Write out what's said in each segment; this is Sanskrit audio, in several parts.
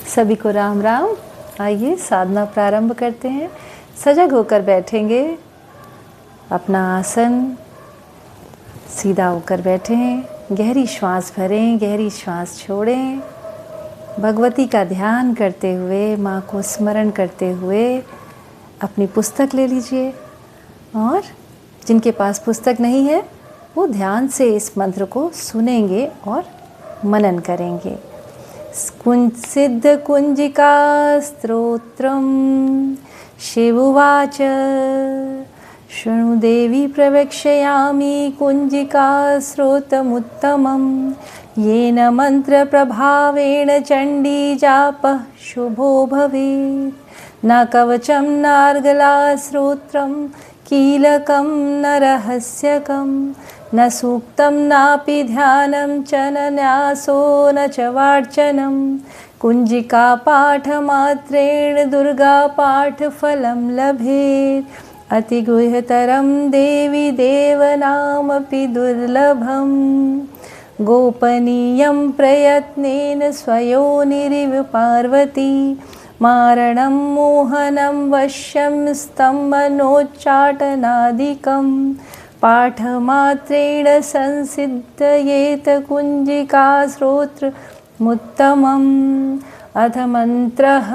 सभी को राम राम। आइए साधना प्रारंभ करते हैं। सजग होकर बैठेंगे। अपना आसन सीधा होकर बैठें। गहरी श्वास भरें, गहरी श्वास छोड़ें। भगवती का ध्यान करते हुए, माँ को स्मरण करते हुए अपनी पुस्तक ले लीजिए। और जिनके पास पुस्तक नहीं है वो ध्यान से इस मंत्र को सुनेंगे और मनन करेंगे। सिद्ध कुंजिका स्तोत्रम शिववाच शृणु देवी प्रवक्ष्यामि कुंजिका स्रोतमुत्तमं येन मंत्र प्रभावेण चंडी जापः शुभो भवेत्। न कवचं नार्गला स्तोत्रं कीलकं न रहस्यकं न सूक्तं नापि ध्यानं च न न्यासो न च वार्चनं। कुंजिका पाठमात्रेण दुर्गा पाठफलं लभेत्। अतिगुह्यतरं देवी देवनामपि दुर्लभं। गोपनीयं प्रयत्नेन स्वयोनिरिव पार्वती मारणं मोहनं वश्यं स्तम्भनोच्चाटनादिकं। पाठमात्रेण संसिद्धयेत कुंजिका स्तोत्रमुत्तमम्। अथ मंत्रः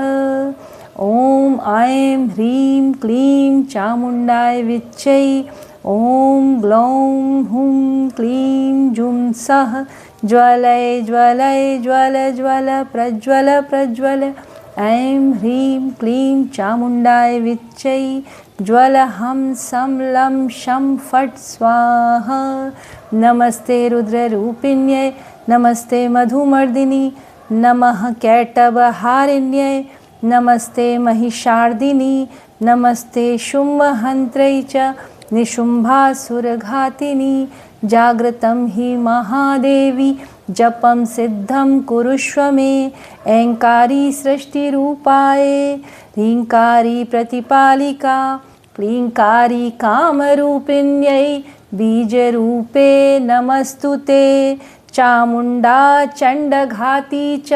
ॐ ऐं ह्रीं क्लीं चामुण्डाय विच्चै। ॐ ग्लौं हुं क्लीं जुं सः ज्वलय ज्वलय ज्वल ज्वल प्रज्वल प्रज्वल। ऐं ह्रीं क्लीं चामुण्डाय विच्चै ज्वल हं सं लं शं फट् स्वाहा। नमस्ते रुद्ररूपिण्यै नमस्ते मधुमर्दिनी नमः कैटभहारिण्यै नमस्ते महिषार्दिनी नमस्ते शुम्भहन्त्रै च निशुम्भासुरघातिनी। जागृतं हि महादेवी जपं सिद्धं कुरुष्व मे। ऐंकारी सृष्टिरूपाय ह्रींकारी प्रतिपालिका क्लींकारी कामरूपिण्यै बीजरूपे नमस्तुते। चामुण्डा चण्डघाती च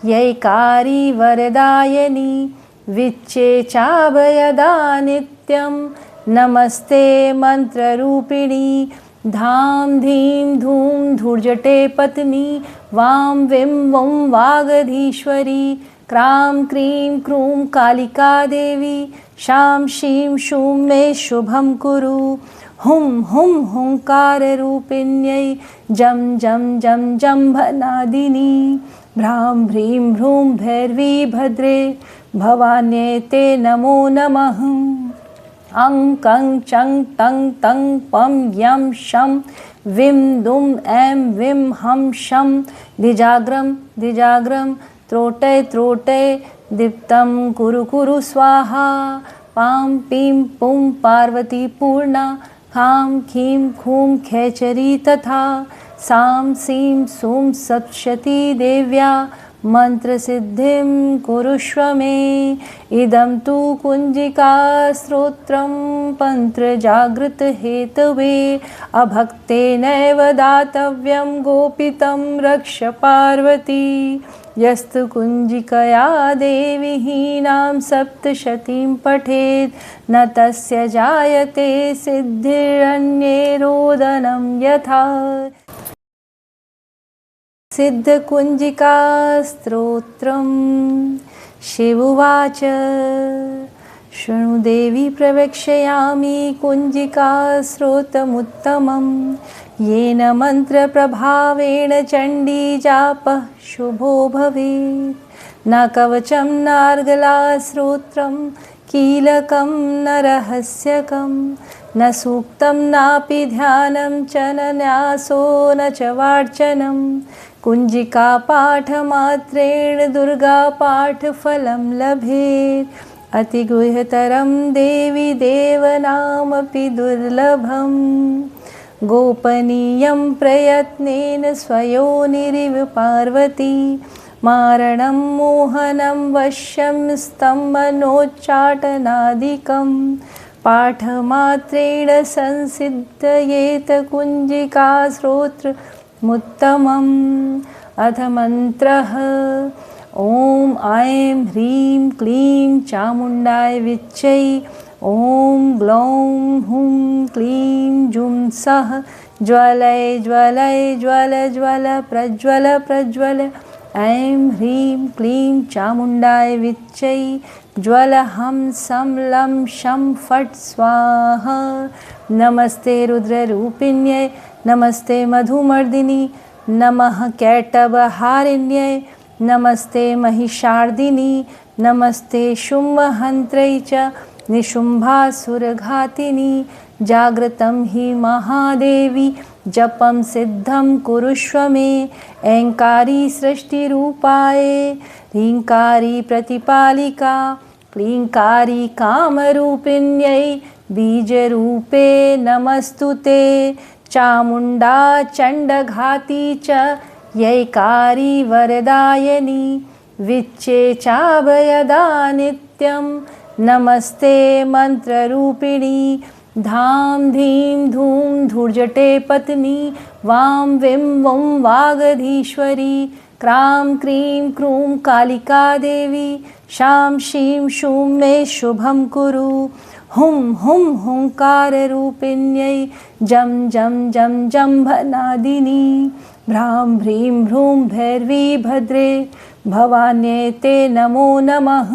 यैकारी वरदायनी विच्चे चाभयदा नित्यं नमस्ते मंत्ररूपिणी। धाम धीं धूम धूर्जटे पत्नी वां विं वुं वागधीश्वरी। क्रां क्रीं क्रूं कालिका देवी शां शीं शूं मे शुभं कुरु। हुं हुं हुंकाररूपिण्यै जं जं जं जम्भनादिनी। भ्रां भ्रीं भ्रूं भैरवी भद्रे भवान्यै ते नमो नमः। अं कं चं तं तं पं यं शं विं दुं ऐं विं हं शं। दिजाग्रम दिजाग्रम त्रोटय त्रोटय दीप्तं कुरु कुरु स्वाहा। पां पीं पुं पार्वती पूर्णा खां खीं खूं खेचरी तथा। सां सीं सूं सप्तशती देव्या मंत्रसिद्धिं कुरुष्व मे। इदं तु कुंजिका स्तोत्रं मंत्रजागृत हेतवे। अभक्तेनैव दातव्यं गोपितं रक्ष पार्वती। यस्तु कुंजिकया देवी हीनां सप्तशतीं पठेत् न तस्य जायते सिद्धिरन्ये रोदनं यथा। सिद्ध कुंजिका स्तोत्रम शिववाच शृणु देवी प्रवक्ष्यामि कुंजिका स्रोतमुत्तमं येन मंत्र प्रभावेण चंडी जापः शुभो भवेत्। न कवचं नार्गला स्तोत्रं कीलकं न रहस्यकं न सूक्तं नापि ध्यानं च न न्यासो न च वार्चनं। कुंजिका पाठमात्रेण दुर्गा पाठफलं लभेत्। अतिगुह्यतरं देवी देवनामपि दुर्लभं। गोपनीयं प्रयत्नेन स्वयोनिरिव पार्वती मारणं मोहनं वश्यं स्तम्भनोच्चाटनादिकं। पाठमात्रेण संसिद्धयेत कुंजिका स्तोत्रमुत्तमम्। अथ मंत्रः ॐ ऐं ह्रीं क्लीं चामुण्डाय विच्चै। ॐ ग्लौं हुं क्लीं जुं सः ज्वलय ज्वलय ज्वल ज्वल प्रज्वल प्रज्वल। ऐं ह्रीं क्लीं चामुण्डाय विच्चै। ज्वल हं सं लं शं फट् स्वाहा। नमस्ते रुद्ररूपिण्यै नमस्ते मधुमर्दिनी नमः कैटभहारिण्यै नमस्ते महिषार्दिनी नमस्ते शुम्भहन्त्रै च निशुम्भासुरघातिनी। जागृतं हि महादेवी जपं सिद्धं कुरुष्व मे। ऐङ्कारी सृष्टिरूपाय ह्रीङ्कारी प्रतिपालिका क्लीङ्कारी कामरूपिण्यै बीजरूपे नमस्तुते। चामुण्डा चण्डघाती च यैकारी वरदायिनी विच्चे चाभयदा नित्यं नमस्ते मन्त्ररूपिणी। धां धीं धूं धूर्जटे पत्नी वां विं वुं वागधीश्वरी। क्रां क्रीं क्रूं कालिका देवी शां शीं शूं मे शुभं कुरु। हुं हुं हुंकाररूपिण्यै जं जं जं जम्भनादिनी। भ्रां भ्रीं भ्रूं भैरवी भद्रे भवान्यै ते नमो नमः।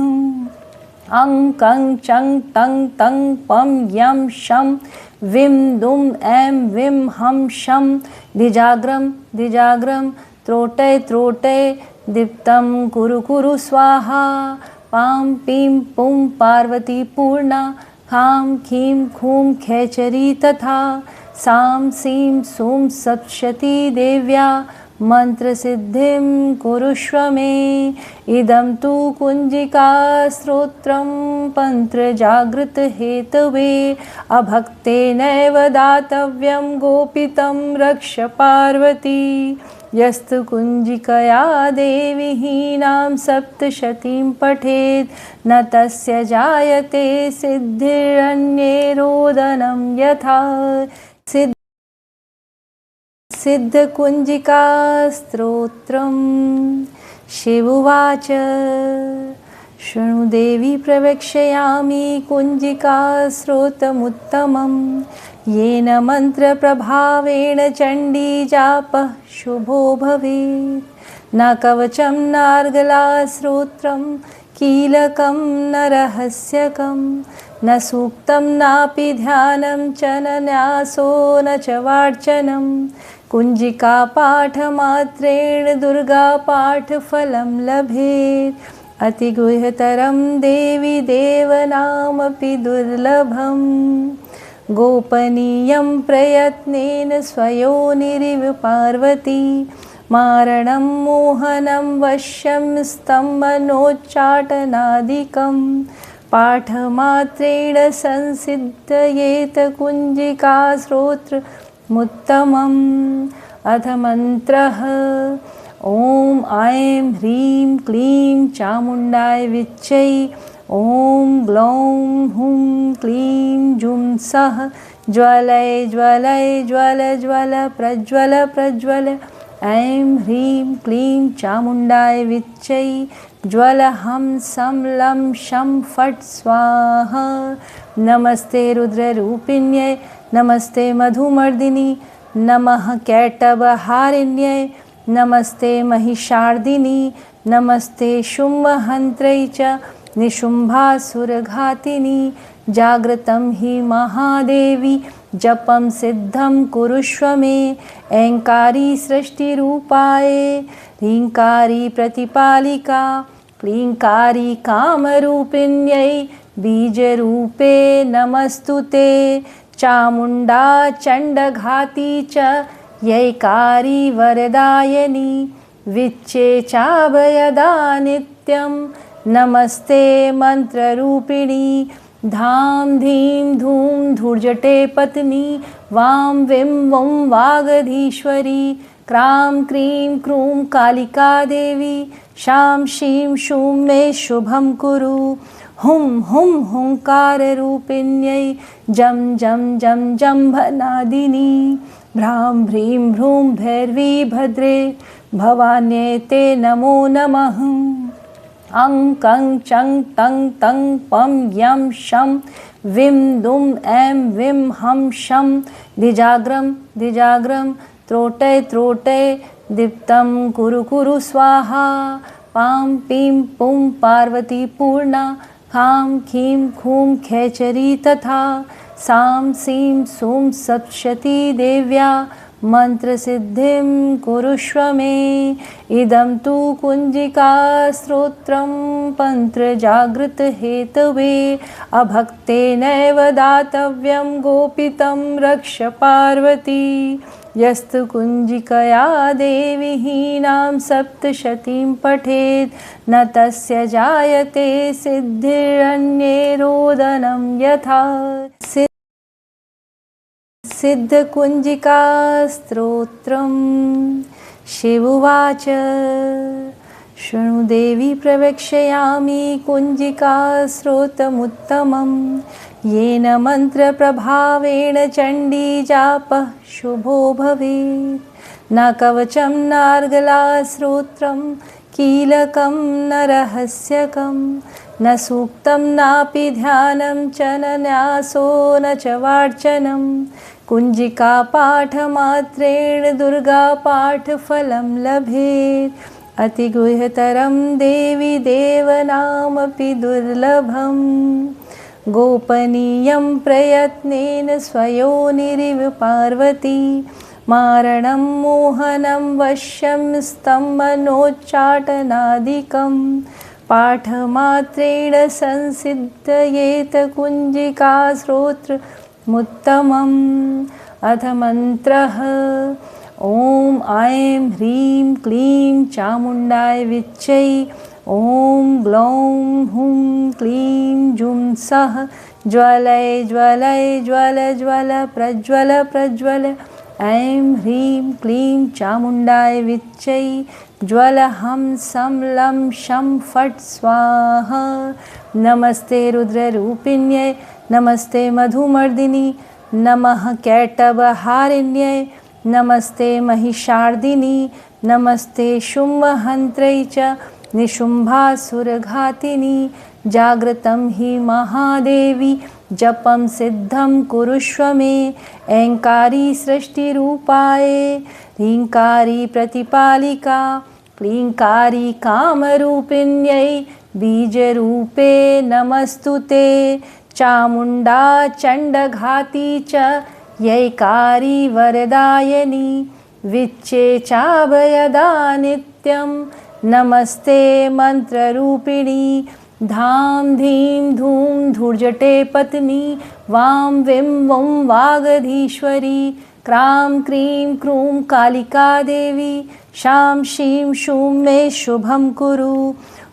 अं कं चं तं तं पं यं शं विं दुं ऐं विं हं शं द्विजाग्रं द्विजाग्रं त्रोटय त्रोटय दीप्तं कुरु कुरु स्वाहा। पां पीं पुं पार्वती पूर्णा खां खीं खूं खेचरी तथा। सां सीं सूं सप्तशती देव्या मंत्रसिद्धिं कुरुष्व मे। इदं तु कुञ्जिका स्तोत्रं पन्त्रजागृतहेतवे अभक्तेनैव दातव्यं गोपितं रक्ष पार्वती। यस्तु कुञ्जिकया देवी हीनां सप्तशतीं पठेत् न तस्य जायते सिद्धिरन्ये रोदनं यथा। सिद्धकुञ्जिका स्तोत्रम्। शिव उवाच शृणु देवी प्रवक्ष्यामि कुञ्जिका स्तोत्रमुत्तमं येन मन्त्रप्रभावेण चण्डी जापः शुभो भवेत्। न कवचं नार्गला स्तोत्रं कीलकं न रहस्यकं न सूक्तं नापि ध्यानं च न न्यासो न च वार्चनं। कुञ्जिका पाठमात्रेण दुर्गा पाठफलं लभेत्। अतिगुह्यतरं देवी देवनामपि दुर्लभम्। गोपनीयं प्रयत्नेन स्वयोनिरिव पार्वती। मारणं मोहनं वश्यं स्तम्भनोच्चाटनादिकं। पाठमात्रेण संसिद्धयेत कुञ्जिका स्तोत्रमुत्तमम्। अथ मन्त्रः। ॐ ऐं ह्रीं क्लीं चामुण्डाय विच्चै। ॐ ग्लौं हुं क्लीं जुं सः ज्वलय ज्वलय ज्वल ज्वल प्रज्वल प्रज्वल। ऐं ह्रीं क्लीं चामुण्डाय विच्चै। ज्वल हं सं लं शं फट् स्वाहा। नमस्ते रुद्ररूपिण्यै नमस्ते मधुमर्दिनी नमः कैटभहारिण्यै नमस्ते महिषार्दिनी नमस्ते शुम्भहन्त्रै च निशुम्भासुरघातिनी। जागृतं हि महादेवी जपं सिद्धं कुरुष्व मे। ऐङ्कारी सृष्टिरूपाय ह्रीङ्कारी प्रतिपालिका क्लीङ्कारी कामरूपिण्यै बीजरूपे नमस्तुते। चामुण्डा चण्डघाती च यैकारी वरदायिनी विच्चे चाभयदा नित्यं नमस्ते मन्त्ररूपिणी। धां धीं धूं धूर्जटे पत्नी वां विं वुं वागधीश्वरी। क्रां क्रीं क्रूं कालिका देवी शां शीं शूं मे शुभं कुरु। हुं हुं हुंकाररूपिण्यै जं जं जं जम्भनादिनी। भ्रां भ्रीं भ्रूं भैरवी भद्रे भवान्यै ते नमो नमः। अं कं चं तं तं पं यं शं विं दुं ऐं विं हं शं द्विजाग्रं द्विजाग्रं त्रोटय त्रोटय दीप्तं कुरु कुरु स्वाहा पां पीं पुं पार्वती पूर्णा खां खीं खूं खेचरी तथा सां सीं सूं सप्तशती देव्या मंत्रसिद्धिं कुरुष्व मे। इदं तु कुञ्जिका स्तोत्रं पन्त्रजागृतहेतवे अभक्तेनैव दातव्यं गोपितं रक्ष पार्वती। यस्तु कुञ्जिकया देवी हीनां सप्तशतीं पठेत् न तस्य जायते सिद्धिरन्ये रोदनं यथा। सिद्धकुञ्जिका स्तोत्रम्। शिव उवाच शृणु देवी प्रवक्ष्यामि कुञ्जिका स्तोत्रमुत्तमं येन मन्त्रप्रभावेण चण्डी जापः शुभो भवेत्। न कवचं नार्गला स्तोत्रं कीलकं न रहस्यकं न सूक्तं नापि ध्यानं च न न्यासो न च वार्चनं। कुञ्जिका पाठमात्रेण दुर्गा पाठफलं लभेत्। अतिगुह्यतरं देवी देवनामपि दुर्लभम्। गोपनीयं प्रयत्नेन स्वयोनिरिव पार्वती मारणं मोहनं वश्यं स्तम्भनोच्चाटनादिकं पाठमात्रेण संसिद्धयेत कुञ्जिका स्तोत्रमुत्तमम्। अथ मन्त्रः ॐ ऐं ह्रीं क्लीं चामुण्डाय विच्चै ॐ ग्लौं हुं क्लीं जुं सः ज्वलय ज्वलय ज्वल ज्वल प्रज्वल प्रज्वल। ऐं ह्रीं क्लीं चामुण्डाय विच्चै ज्वल हं सं लं शं फट् स्वाहा। नमस्ते रुद्ररूपिण्यै नमस्ते मधुमर्दिनी नमः कैटभहारिण्यै नमस्ते महिषार्दिनी नमस्ते शुम्भहन्त्रै च निशुम्भासुरघातिनी। जागृतं हि महादेवी जपं सिद्धं कुरुष्व मे। ऐंकारी सृष्टिरूपाय ह्रींकारी प्रतिपालिका क्लींकारी कामरूपिण्यै बीजरूपे नमस्तुते। चामुण्डा चण्डघाती च यैकारी वरदायिनी विच्चे चाभयदा नित्यं नमस्ते मंत्ररूपिणी। धाम धीं धूम धूर्जटे पत्नी वां विं वुं वागधीश्वरी क्रां क्रीं क्रूं कालिका देवी शां शीं शूं मे शुभं कुरु।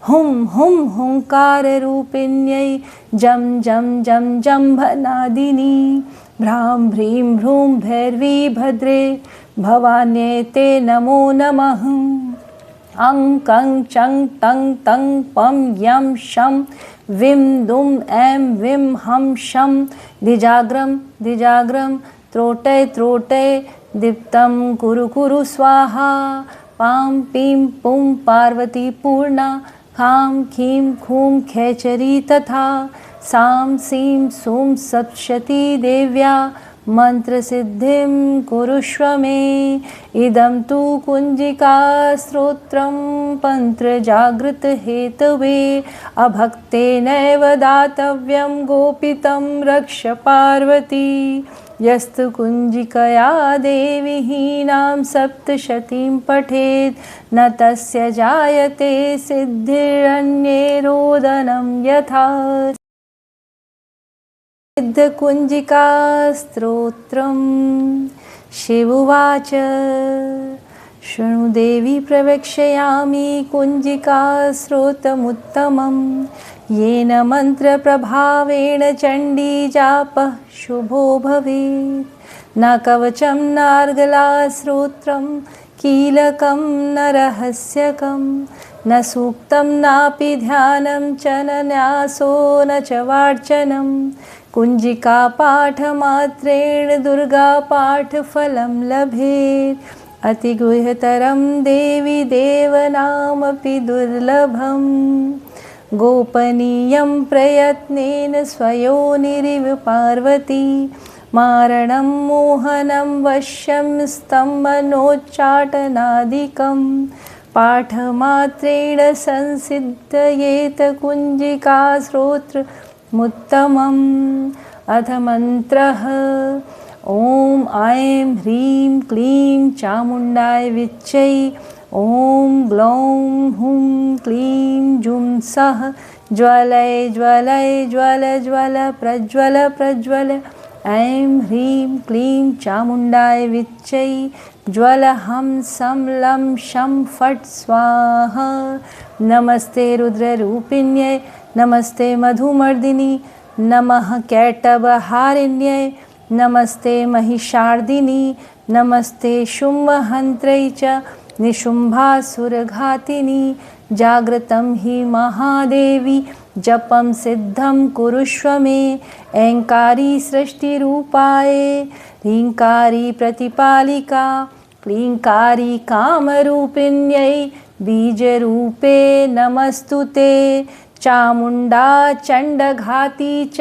हुं हुं हुंकाररूपिण्यै जं जं जं जम्भनादिनी भ्रां भ्रीं भ्रूं भैरवी भद्रे भवान्यै ते नमो नमः। अं कं चं तं तं पं यं शं विं दुं ऐं विं हं शं द्विजाग्रं द्विजाग्रं त्रोटय त्रोटय दीप्तं कुरु कुरु स्वाहा। पां पीं पुं पार्वती पूर्णा खां खीं खूं खेचरी तथा सां सीं सूं सप्तशती देव्या मंत्रसिद्धिं कुरुष्व मे। इदं तु कुञ्जिका स्तोत्रं पन्त्रजागृतहेतवे अभक्तेनैव दातव्यं गोपितं रक्ष पार्वती। यस्तु कुञ्जिकया देवी हीनां सप्तशतीं पठेत् न तस्य जायते सिद्धिरन्ये रोदनं यथा। सिद्धकुञ्जिका स्तोत्रम्। शिव उवाच शृणु देवी प्रवक्ष्यामि कुञ्जिका स्तोत्रमुत्तमं येन मन्त्रप्रभावेण चण्डी जापः शुभो भवेत्। न कवचं नार्गला स्तोत्रं कीलकं न रहस्यकं न सूक्तं नापि ध्यानं च न न्यासो न च वार्चनं। कुञ्जिका पाठमात्रेण दुर्गा पाठफलं लभेत्। अतिगुह्यतरं देवी देवनामपि दुर्लभम्। गोपनीयं प्रयत्नेन स्वयोनिरिव पार्वती मारणं मोहनं वश्यं स्तम्भनोच्चाटनादिकं पाठमात्रेण संसिद्धयेत कुञ्जिका श्रोत्रमुत्तमम्। अथ मन्त्रः ॐ ऐं ह्रीं क्लीं चामुण्डाय विच्चै ॐ ग्लौं हुं क्लीं जुं सः ज्वलय ज्वलय ज्वल ज्वल प्रज्वल प्रज्वल। ऐं ह्रीं क्लीं चामुण्डाय विच्चै ज्वल हं सं लं शं फट् स्वाहा। नमस्ते रुद्ररूपिण्यै नमस्ते मधुमर्दिनी नमः कैटभहारिण्यै नमस्ते महिषार्दिनी नमस्ते शुम्भहन्त्रै च निशुम्भासुरघातिनी। जागृतं हि महादेवी जपं सिद्धं कुरुष्व मे। ऐङ्कारी सृष्टिरूपाये ह्रीङ्कारी प्रतिपालिका क्लीङ्कारी कामरूपिण्यै बीजरूपे नमस्तु ते। चामुण्डा चण्डघाती च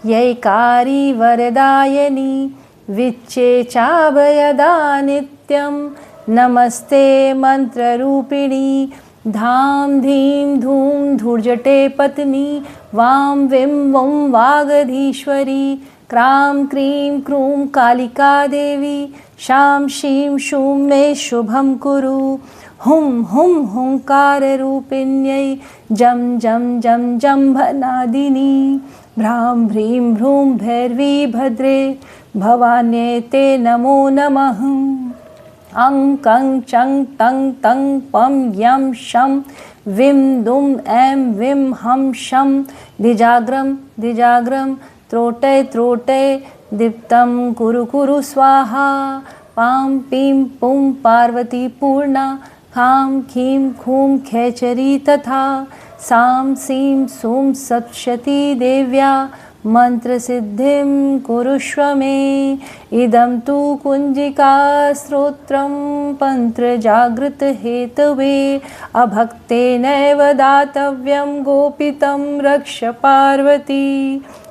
यैकारी वरदायिनी विच्चे चाभयदा नित्यं नमस्ते मंत्ररूपिणी। धाम धीं धूम धूर्जटे पत्नी वां विं वुं वागधीश्वरी क्रां क्रीं क्रूं कालिका देवी शां शीं शूं मे शुभं कुरु। हुं हुं हुंकाररूपिण्यै जं जं जं जम्भनादिनी भ्रां भ्रीं भ्रूं भैरवी भद्रे भवान्यै ते नमो नमः। अं कं चं तं तं पं यं शं विं दुं ऐं विं हं शं द्विजाग्रं द्विजाग्रं त्रोटय त्रोटय दीप्तं कुरु कुरु स्वाहा। पां पीं पुं पार्वती पूर्णा खां खीं खूं खेचरी तथा सां सीं सूं सप्तशती देव्या मंत्रसिद्धिं कुरुष्व मे। इदं तु कुञ्जिका स्तोत्रं पन्त्रजागृतहेतवे अभक्तेनैव दातव्यं गोपितं रक्ष पार्वती।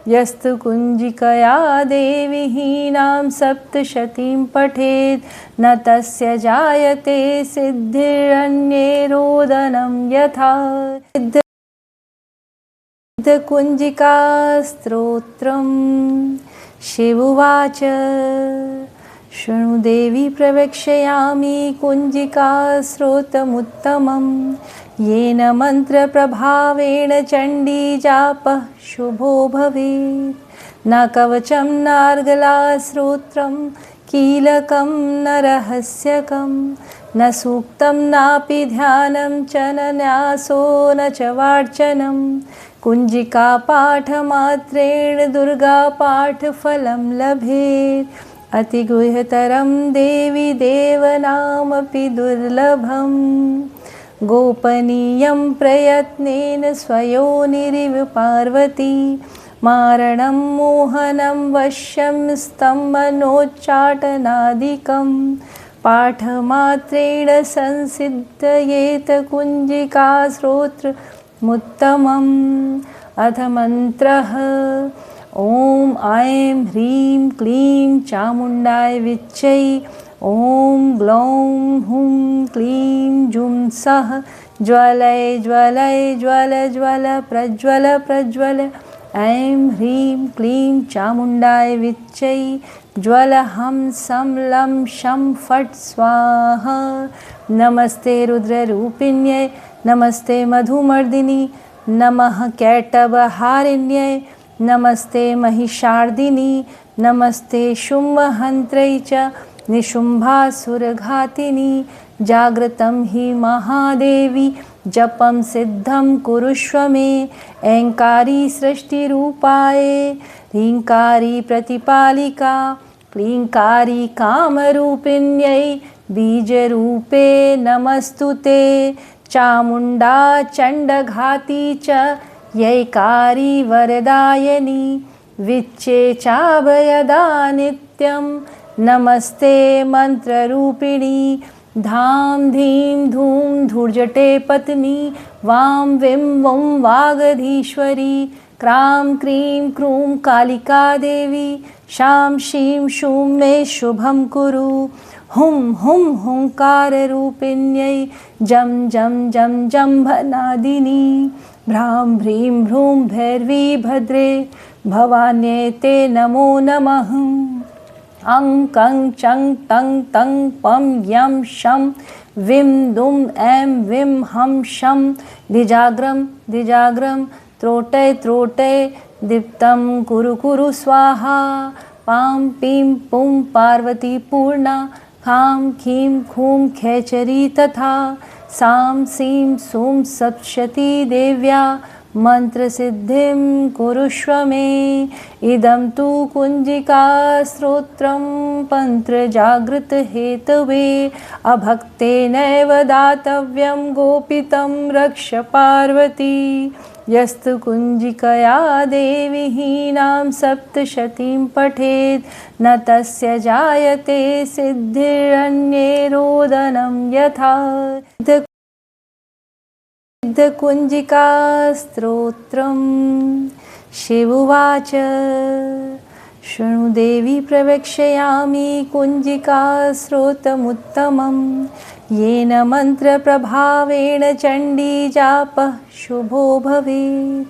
यस्तु कुञ्जिकया देवी हीनां सप्तशतीं पठेत् न तस्य जायते सिद्धिरन्ये रोदनं यथा। कुञ्जिका स्तोत्रम्। शिव उवाच शृणु देवी प्रवक्ष्यामि कुञ्जिका स्तोत्रमुत्तमं येन मन्त्रप्रभावेण चण्डी जापः शुभो भवेत्। न कवचं नार्गला स्तोत्रं कीलकं न रहस्यकं न सूक्तं नापि ध्यानं च न न्यासो न च वार्चनं। कुञ्जिका पाठमात्रेण दुर्गा पाठफलं लभेत्। अतिगुह्यतरं देवी देवनामपि दुर्लभम्। गोपनीयं प्रयत्नेन स्वयोनिरिव पार्वती मारणं मोहनं वश्यं स्तम्भनोच्चाटनादिकं पाठमात्रेण संसिद्धयेत कुञ्जिका स्तोत्रमुत्तमम्। अथ मन्त्रः ॐ ऐं ह्रीं क्लीं चामुण्डाय विच्चै ॐ ग्लौं हुं क्लीं जुं सः ज्वलय ज्वलय ज्वल ज्वल प्रज्वल प्रज्वल। ऐं ह्रीं क्लीं चामुण्डाय विच्चै ज्वल हं सं लं शं फट् स्वाहा। नमस्ते रुद्ररूपिण्यै नमस्ते मधुमर्दिनी नमः कैटभहारिण्यै नमस्ते महिषार्दिनी नमस्ते शुम्भहन्त्रै च निशुम्भासुरघातिनी। जागृतं हि महादेवी जपं सिद्धं कुरुष्व मे। ऐङ्कारी सृष्टिरूपाये ह्रीङ्कारी प्रतिपालिका क्लीङ्कारी कामरूपिण्यै बीजरूपे नमस्तु ते। चामुण्डा चण्डघाती च यैकारी वरदायिनी विच्चे चाभयदा नित्यं नमस्ते मंत्ररूपिणी। धाम धीं धूम धूर्जटे पत्नी वां विं वं वागधीश्वरी, क्रां क्रीं क्रूं कालिका देवी, शां शीं शूं मे शुभं कुरु। हुं हुं हुंकाररूपिण्यै जं जं जं जम्भनादिनी, भ्रां भ्रीं भ्रूं भैरवी भद्रे, भवान्यै ते नमो नमः। अं कं चं तं तं पं यं शं विं दुं ऐं विं हं शं द्विजाग्रं द्विजाग्रं त्रोटय त्रोटय दीप्तं कुरु कुरु स्वाहा। पां पीं पुं पार्वती पूर्णा, खां खीं खूं खेचरी तथा, सां सीं सूं सप्तशती देव्या मंत्रसिद्धिं कुरुष्व मे। इदं तु कुञ्जिका स्तोत्रं तन्त्रजागृतहेतवे, अभक्तेनैव दातव्यं गोपितं रक्ष पार्वती। यस्तु कुञ्जिकया देवी हीनां सप्तशतीं पठेत्, न तस्य जायते सिद्धिरन्ये रोदनं यथा। कुञ्जिका स्तोत्रम्। शिव उवाच शृणु देवी प्रवक्ष्यामि कुञ्जिका स्तोत्रमुत्तमं, येन मन्त्रप्रभावेण चण्डी जापः शुभो भवेत्।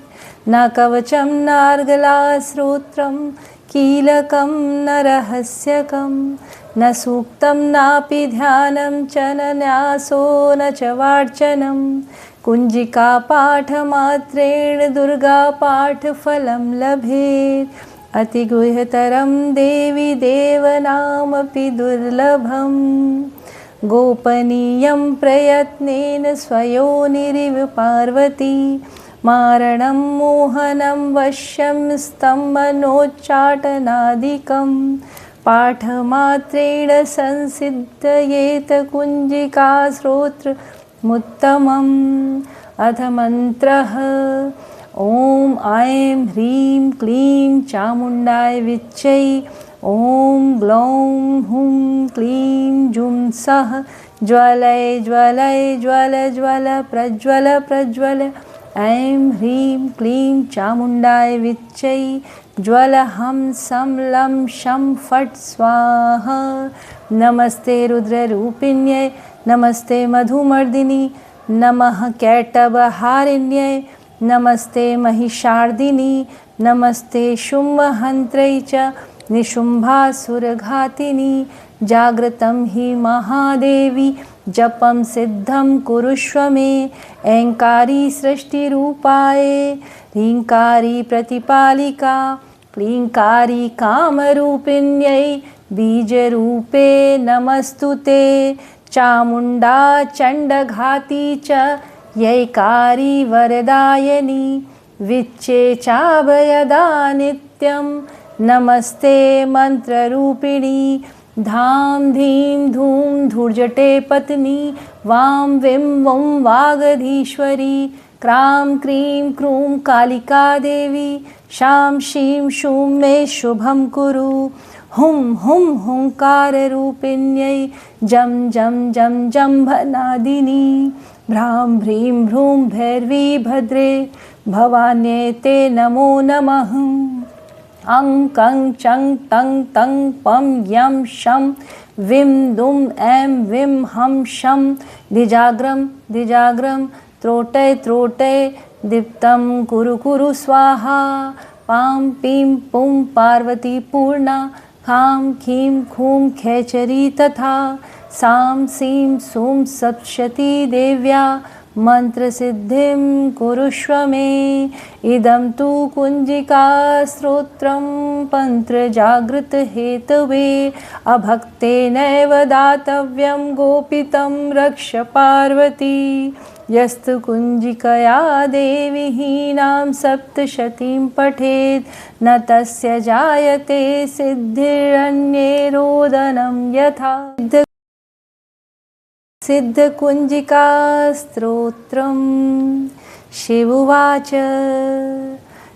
न कवचं नार्गला स्तोत्रं, कीलकं न रहस्यकं, न सूक्तं नापि ध्यानं च न न्यासो न च वार्चनं। कुञ्जिका पाठमात्रेण दुर्गा पाठफलं लभेत्, अतिगुह्यतरं देवी देवनामपि दुर्लभम्। गोपनीयं प्रयत्नेन स्वयोनिरिव पार्वती, मारणं मोहनं वश्यं स्तम्भनोच्चाटनादिकं। पाठमात्रेण संसिद्धयेत कुञ्जिका स्तोत्रमुत्तमम्। अथ मन्त्रः। ॐ ऐं ह्रीं क्लीं चामुण्डाय विच्चै, ॐ ग्लौं हुं क्लीं जुं सः ज्वलय ज्वलय ज्वल ज्वल प्रज्वल प्रज्वल। ऐं ह्रीं क्लीं चामुण्डाय विच्चै, ज्वल हं सं लं शं फट् स्वाहा। नमस्ते रुद्ररूपिण्यै, नमस्ते मधुमर्दिनी, नमः कैटभहारिण्यै, नमस्ते महिषार्दिनी, नमस्ते शुम्भहन्त्रै च निशुम्भासुरघातिनी। जागृतं हि महादेवी, जपं सिद्धं कुरुष्व मे। ऐङ्कारी सृष्टिरूपाये, ह्रीङ्कारी प्रतिपालिका, क्लीङ्कारी कामरूपिण्यै बीजरूपे नमस्तु ते। चामुण्डा चण्डघाती च यैकारी वरदायिनी, विच्चे चाभयदा नित्यं नमस्ते मन्त्ररूपिणी। धां धीं धूं धूर्जटे पत्नी, वां विं वं वागधीश्वरी, क्रां क्रीं क्रूं कालिका देवी, शां शीं शूं मे शुभं कुरु। हुं हुं हुंकाररूपिण्यै जं जं जं जम्भनादिनी, भ्रां भ्रीं भ्रूं भैरवी भद्रे, भवान्यै ते नमो नमः। अं कं चं तं तं पं यं शं विं दुं ऐं विं हं शं द्विजाग्रं द्विजाग्रं त्रोटय त्रोटय दीप्तं कुरु कुरु स्वाहा। पां पीं पुं पार्वती पूर्णा, खां खीं खूं खेचरी तथा, सां सीं सूं सप्तशती देव्या मंत्रसिद्धिं कुरुष्व मे। इदं तु कुञ्जिका स्तोत्रं तन्त्रजागृतहेतवे, अभक्तेनैव दातव्यं गोपितं रक्ष पार्वती। यस्तु कुञ्जिकया देवी हीनां सप्तशतीं पठेत्, न तस्य जायते सिद्धिरन्ये रोदनं यथा। सिद्धकुञ्जिका स्तोत्रम्। शिव उवाच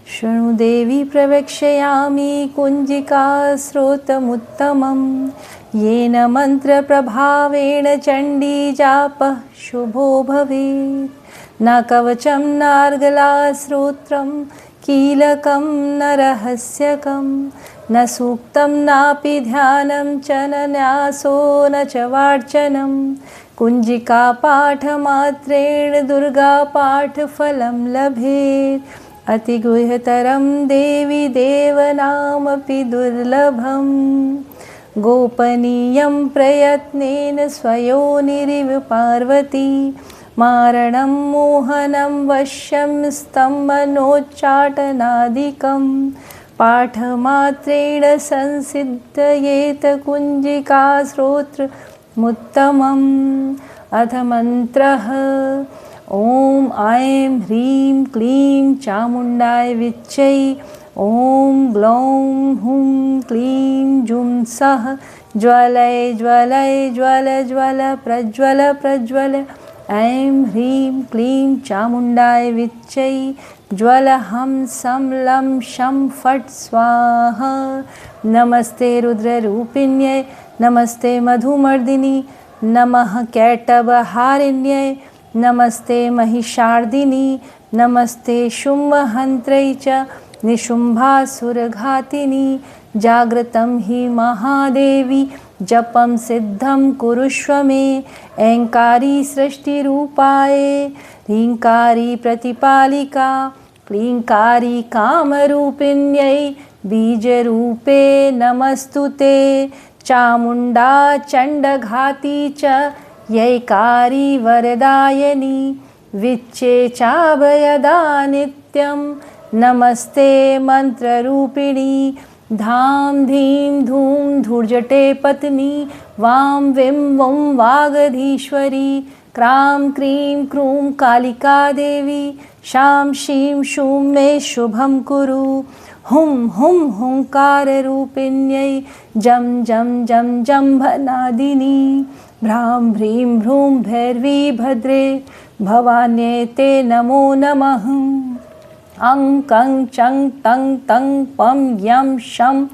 शृणु देवी प्रवक्ष्यामि कुञ्जिका स्तोत्रमुत्तमं, येन मन्त्रप्रभावेण चण्डी जापः शुभो भवेत्। न कवचं नार्गलाश्रोत्रं कीलकं न रहस्यकं न सूक्तं नापि ध्यानं च न न्यासो न च वार्चनं कुञ्जिका पाठमात्रेण दुर्गापाठफलं लभेत् अतिगुह्यतरं देवी देवनामपि दुर्लभम् गोपनीयं प्रयत्नेन स्वयोनिरिव पार्वती मारणं मोहनं वश्यं स्तम्भनोच्चाटनादिकं पाठमात्रेण संसिद्धयेत कुञ्जिकाश्रोत्रमुत्तमम् अथ मन्त्रः ॐ ऐं ह्रीं क्लीं चामुण्डाय विच्चै ॐ ग्लौं हुं क्लीं जुं सः ज्वलय ज्वलय ज्वल ज्वल प्रज्वल प्रज्वल ऐं ह्रीं क्लीं चामुण्डाय विच्चै ज्वल हं सं लं शं फट् स्वाहा नमस्ते रुद्ररूपिण्यै नमस्ते मधुमर्दिनी नमः कैटभहारिण्यै नमस्ते महिषार्दिनी नमस्ते शुम्भहन्त्रै च निशुम्भासुरघातिनी जागृतं हि महादेवी जपं सिद्धं कुरुष्व मे ऐङ्कारी सृष्टिरूपाये ह्रीङ्कारी प्रतिपालिका क्लीङ्कारी कामरूपिण्यै बीजरूपे नमस्तु ते चामुण्डा चण्डघाती च यैकारी वरदायिनी विच्चे चाभयदा नित्यं नमस्ते मंत्ररूपिणी धाम धीं धूम धूर्जटे पत्नी वां विं वं वागधीश्वरी क्रां क्रीं क्रूं कालिका देवी शां शीं शूं मे शुभं कुरु हुं हुं हुंकाररूपिण्यै जं जं जं जम्भनादिनी भ्रां भ्रीं भ्रूं भैरवी भद्रे भवान्यै ते नमो नमः अं कं चं तं तं पं यं शं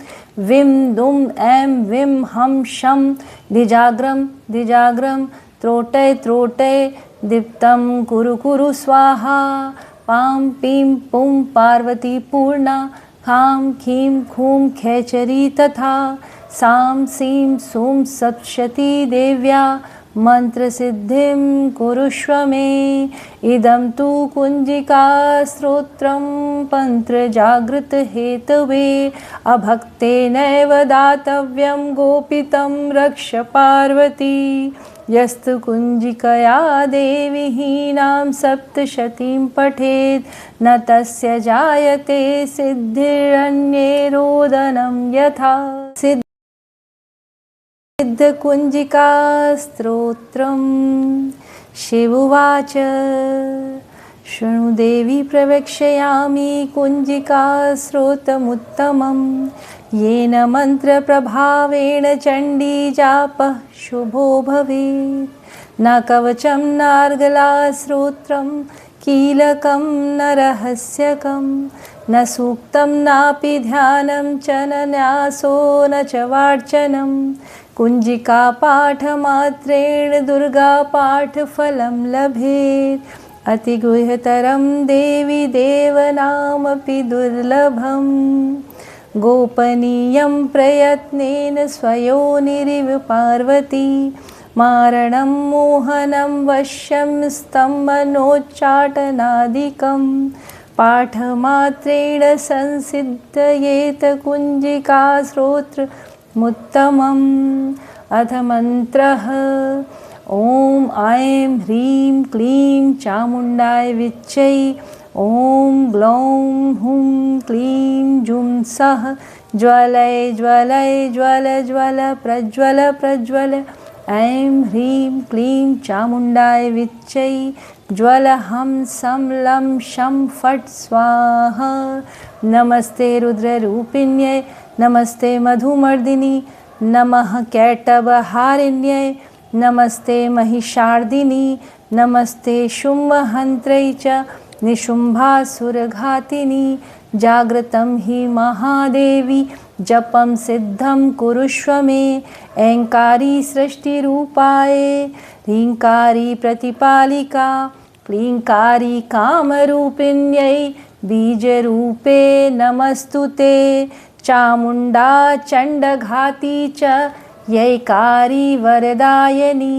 विं दुं ऐं विं हं शं द्विजाग्रं द्विजाग्रं त्रोटय त्रोटय दीप्तं कुरु कुरु स्वाहा पां पीं पुं पार्वती पूर्णा खां खीं खूं खेचरी तथा सां सीं सूं सप्तशती देव्या मंत्रसिद्धिं कुरुष्व मे इदं तु कुञ्जिकास्तोत्रं पन्त्रजागृतहेतवे अभक्तेनैव दातव्यं गोपितं रक्ष पार्वती यस्तु कुञ्जिकया देवी हीनां सप्तशतीं पठेत् न तस्य जायते सिद्धिरन्ये रोदनं यथा सिद्धकुञ्जिकास्तोत्रम् शिवोवाच शृणु देवी प्रवक्ष्यामि कुञ्जिकास्तोत्रमुत्तमं येन मन्त्रप्रभावेण चण्डीजापः शुभो भवेत् न कवचं नार्गलाश्रोत्रं कीलकं न रहस्यकं न सूक्तं नापि ध्यानं च न न्यासो न च वार्चनं कुञ्जिका पाठमात्रेण दुर्गापाठफलं लभेत् अतिगुह्यतरं देवी देवनामपि दुर्लभम् गोपनीयं प्रयत्नेन स्वयोनिरिव पार्वती मारणं मोहनं वश्यं स्तम्भनोच्चाटनादिकं पाठमात्रेण संसिद्धयेत कुञ्जिकास्तोत्रमुत्तमम् अथ मन्त्रः ॐ ऐं ह्रीं क्लीं चामुण्डाय विच्चै ॐ ग्लौं हुं क्लीं जुं सः ज्वलय ज्वलय ज्वल ज्वल प्रज्वल प्रज्वल ऐं ह्रीं क्लीं चामुण्डाय विच्चै ज्वल हं सं लं शं फट् स्वाहा नमस्ते रुद्ररूपिण्यै नमस्ते मधुमर्दिनी नमः कैटभहारिण्यै नमस्ते महिषार्दिनी नमस्ते शुम्भहन्त्रै च निशुम्भासुरघातिनी जागृतं हि महादेवी जपं सिद्धं कुरुष्व मे ऐङ्कारी सृष्टिरूपाये ह्रीङ्कारी प्रतिपालिका क्लींकारी कामरूपिण्यै बीजरूपे नमस्तुते चामुण्डा चण्डघाती च यैकारी वरदायिनी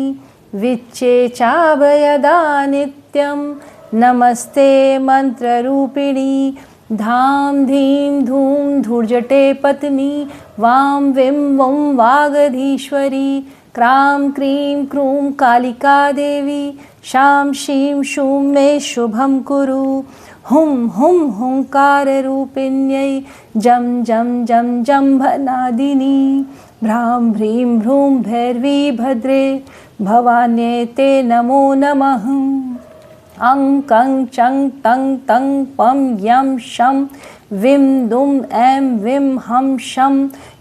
विच्चे चाभयदा नित्यं नमस्ते मंत्ररूपिणी धाम धीम धूम धूर्जटे पत्नी वां विं वं वागधीश्वरी क्रां क्रीं क्रूं कालिका देवी शां शीं शूं मे शुभं कुरु हुं हुं हुंकाररूपिण्यै जं जं जं जम्भनादिनी भ्रां भ्रीं भ्रूं भैरवी भद्रे भवान्यै ते नमो नमः अं कं चं तं तं पं यं शं विं दुं ऐं विं हं शं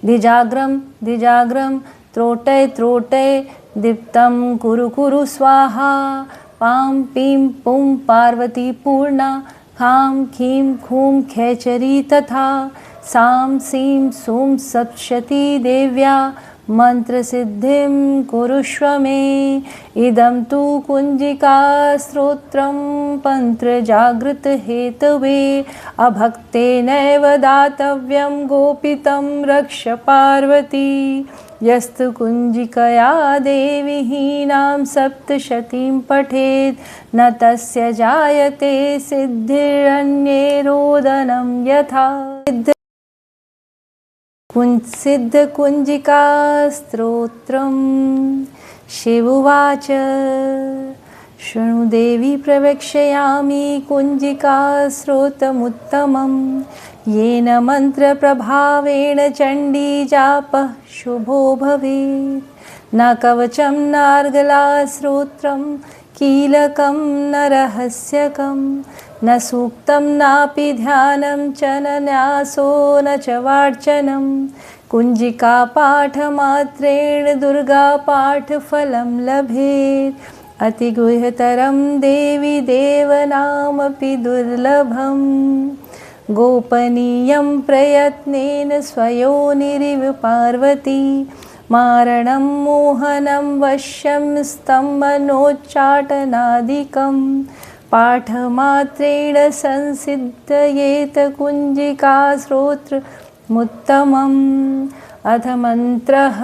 द्विजाग्रं त्रोटय त्रोटय दीप्तं कुरु कुरु स्वाहा पां पीं पुं पार्वती पूर्णा खां खीं खूं खेचरी तथा सां सीं सूं सप्तशती देव्या मंत्रसिद्धिं कुरुष्व मे इदं तु कुञ्जिका स्तोत्रं पन्त्रजागृतहेतवे अभक्तेनैव दातव्यं गोपितं रक्ष पार्वती यस्तु कुञ्जिकया देवी हीनां सप्तशतीं पठेत् न तस्य जायते सिद्धिरन्ये रोदनं यथा सिद्ध कुञ्जिका स्तोत्रम् शिवोवाच शृणु देवी प्रवक्ष्यामि कुञ्जिका स्तोत्रमुत्तमं येन मन्त्रप्रभावेण चण्डी जापः शुभो भवेत् न कवचं नार्गला स्तोत्रं कीलकं न रहस्यकं न सूक्तं नापि ध्यानं च न न्यासो न च वार्चनं कुञ्जिका पाठमात्रेण दुर्गा पाठफलं लभेत् अतिगुह्यतरं देवी देवनामपि दुर्लभं गोपनीयं प्रयत्नेन स्वयोनिरिव पार्वती मारणं मोहनं वश्यं स्तम्भनोच्चाटनादिकं पाठमात्रेण संसिद्धयेत कुञ्जिका स्तोत्रमुत्तमम् अथ मन्त्रः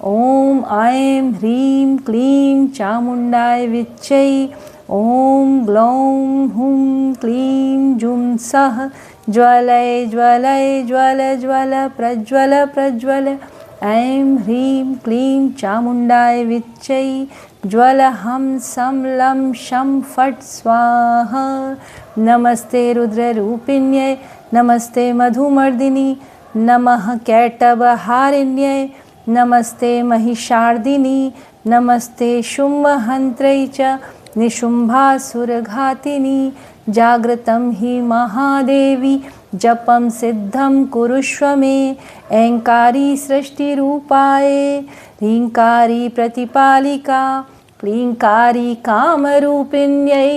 ॐ ऐं ह्रीं क्लीं चामुण्डाय विच्चै ॐ ग्लौं हुं क्लीं जुं सः ज्वलय ज्वलय ज्वल ज्वल प्रज्वल प्रज्वल ऐं ह्रीं क्लीं चामुण्डाय विच्चै ज्वल हं सं लं शं फट् स्वाहा नमस्ते रुद्ररूपिण्यै नमस्ते मधुमर्दिनी नमः कैटभहारिण्यै नमस्ते महिषार्दिनी नमस्ते शुम्भहन्त्रै च निशुम्भासुरघातिनी जागृतं हि महादेवी जपं सिद्धं कुरुष्व मे ऐंकारी सृष्टिरूपाय ह्रींकारी प्रतिपालिका क्लींकारी कामरूपिण्यै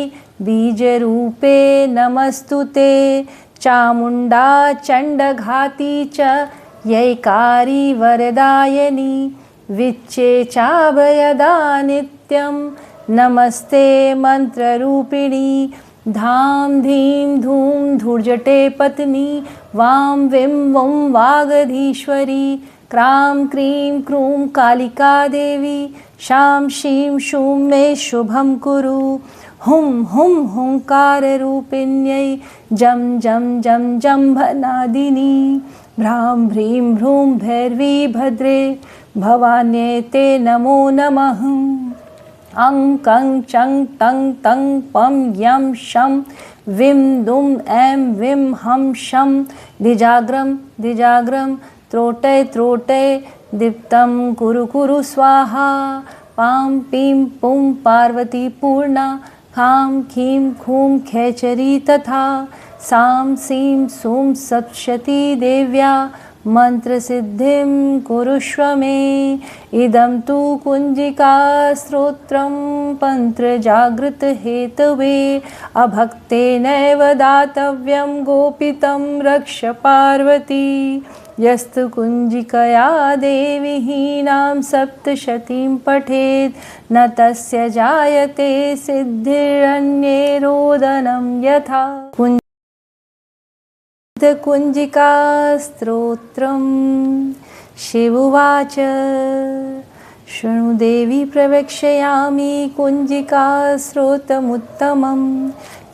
बीजरूपे नमस्तुते चामुण्डा चण्डघाती च यैकारी वरदायिनी विच्चे चाभयदा नित्यं नमस्ते मंत्ररूपिणी धाम धीम धूम धूर्जटे पत्नी वां विं वं वागधीश्वरी क्रां क्रीं क्रूं कालिका देवी शां शीं शूं मे शुभं कुरु हुं हुं हुंकाररूपिण्यै जं जं जं जम्भनादिनी भ्रां भ्रीं भ्रूं भैरवी भद्रे भवान्यै ते नमो नमः अं कं चं तं तं पं यं शं विं दुं ऐं विं हं शं द्विजाग्रं त्रोटय त्रोटय दीप्तं कुरु कुरु स्वाहा पां पीं पुं पार्वती पूर्णा खां खीं खूं खेचरी तथा सां सीं सूं सप्तशती देव्या मंत्रसिद्धिं कुरुष्व मे इदं तु कुञ्जिका स्तोत्रं पन्त्रजागृतहेतवे अभक्तेनैव दातव्यं गोपितं रक्ष पार्वती यस्तु कुञ्जिकया देवी हीनां सप्तशतीं पठेत् न तस्य जायते सिद्धिरन्ये रोदनं यथा। कुञ्जिका स्तोत्रम्। शिव उवाच शृणु देवी प्रवक्ष्यामि कुञ्जिका स्तोत्रमुत्तमं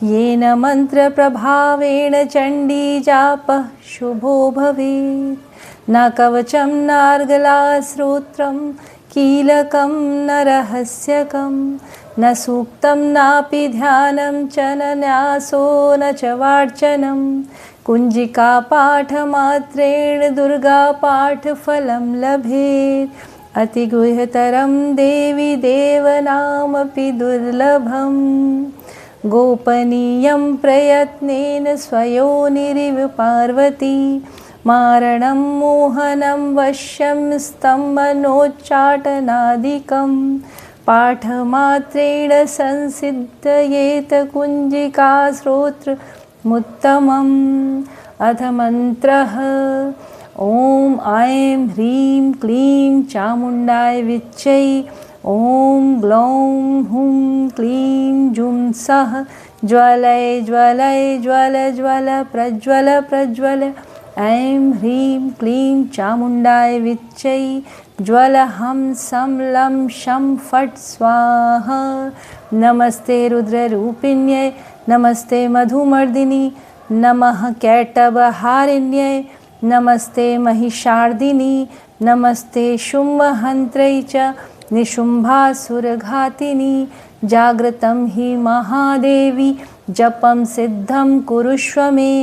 येन मन्त्रप्रभावेण चण्डी जापः शुभो भवेत्। न कवचं नार्गला स्तोत्रं कीलकं न रहस्यकं न सूक्तं नापि ध्यानं च न न्यासो न च वार्चनं। कुञ्जिका पाठमात्रेण दुर्गा पाठफलं लभेत्। अतिगुह्यतरं देवी देवनामपि दुर्लभम्। गोपनीयं प्रयत्नेन स्वयोनिरिव पार्वती मारणं मोहनं वश्यं स्तम्भनोच्चाटनादिकं पाठमात्रेण संसिद्धयेत कुञ्जिका स्तोत्रमुत्तमम्। अथ मन्त्रः ॐ ऐं ह्रीं क्लीं चामुण्डाय विच्चै ॐ ग्लौं हुं क्लीं जुं सः ज्वलय ज्वलय ज्वल ज्वल प्रज्वल प्रज्वल। ऐं ह्रीं क्लीं चामुण्डाय विच्चै ज्वल हं सं लं शं फट् स्वाहा। नमस्ते रुद्ररूपिण्यै नमस्ते मधुमर्दिनी नमः कैटभहारिण्यै नमस्ते महिषार्दिनी नमस्ते शुम्भहन्त्रै च निशुम्भासुरघातिनी। जागृतं हि महादेवी जपं सिद्धं कुरुष्व मे।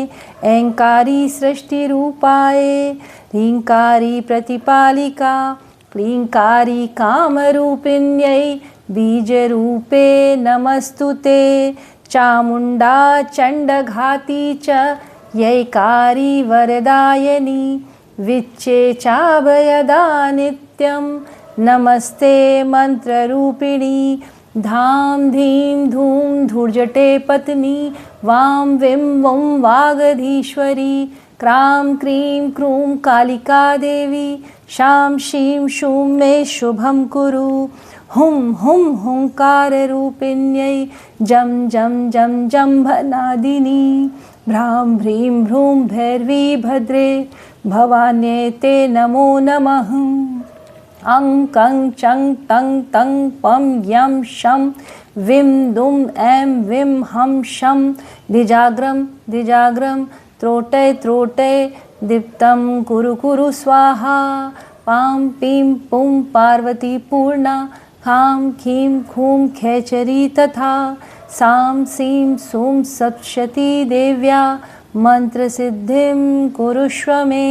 ऐङ्कारी सृष्टिरूपाये ह्रीङ्कारी प्रतिपालिका क्लीङ्कारी कामरूपिण्यै बीजरूपे नमस्तु ते। चामुण्डा चण्डघाती च यैकारी वरदायिनी विच्चे चाभयदा नित्यं नमस्ते मन्त्ररूपिणी। धां धीं धूं धूर्जटे पत्नी वां विं वुं वागधीश्वरी क्रां क्रीं क्रूं कालिका देवी शां शीं शूं मे शुभं कुरु। हुं हुं हुंकाररूपिण्यै जं जं जं जम्भनादिनी भ्रां भ्रीं भ्रूं भैरवी भद्रे भवान्यै ते नमो नमः। अं कं चं तं तं पं यं शं विं दुं ऐं विं हं शं द्विजाग्रं द्विजाग्रं त्रोटय त्रोटय दीप्तं कुरु कुरु स्वाहा। पां पीं पुं पार्वती पूर्णा खां खीं खूं खेचरी तथा सां सीं सूं सप्तशती देव्या मन्त्रसिद्धिं कुरुष्व मे।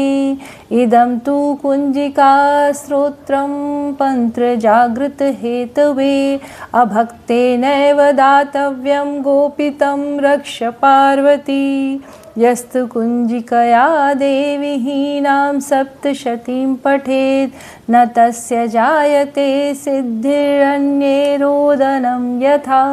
इदं तु कुञ्जिका स्तोत्रं मन्त्रजागृतहेतवे अभक्तेनैव दातव्यं गोपितं रक्ष पार्वती। यस्तु कुञ्जिकया देवी हीनां सप्तशतीं पठेत् न तस्य जायते सिद्धिरन्ये रोदनं यथा।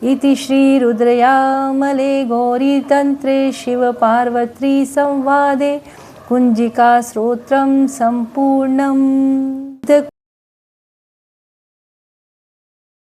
इति श्रीरुद्रयामले गौरीतन्त्रे शिवपार्वती संवादे कुञ्जिका स्तोत्रं सम्पूर्णम्।